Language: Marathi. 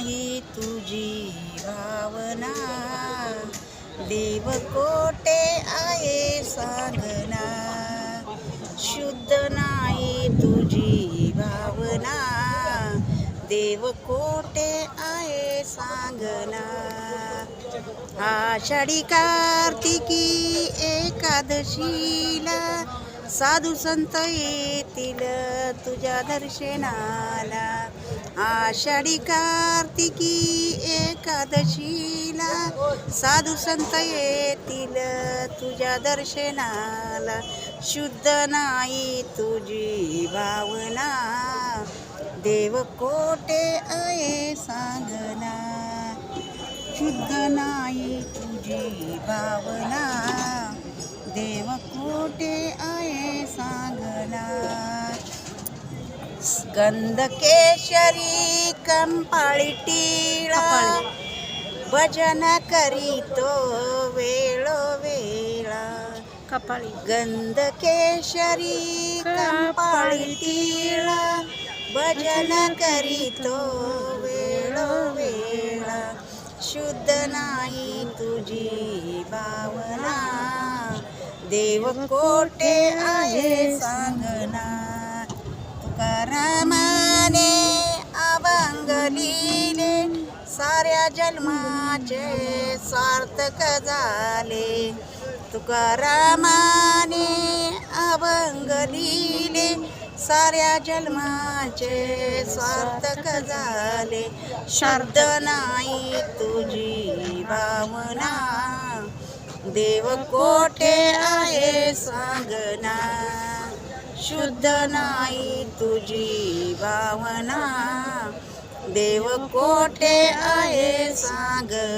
नाही तुझी भावना, देव कोठे आहे सांगना. शुद्ध नाही तुझी भावना, देव कोठे आहे सांगना. आषाढी कार्तिकी एकादशीला साधू संत येतील तुझ्या दर्शनाला. आषाढी कार्तिकी एकादशीला साधू संत येतील तुझ्या दर्शनाला. शुद्ध नाही तुझी भावना, देव कोठे आहे सांगना. शुद्ध नाही तुझी भावना, देव कोठे आहे सांगना. स्कंद केशरी कंपाळी टिळा, भजन करीतो वेळोवेळा. कपाळी गंध केशरी कंपाळी टिळा, भजन करीतो वेळोवेळा. शुद्ध नाही तुझी भावना, देव कोठे आहे सांगना. तुकारामाने अभंग लिहिले, साऱ्या जन्माचे सार्थक झाले. तुकारामाने अभंग लिहिले, साऱ्या जन्माचे सार्थक झाले. शब्द नाही तुझी भावना, देव कोठे आहे सांगना. शुद्ध नाही तुझी भावना, देव कोठे आहे सांगना.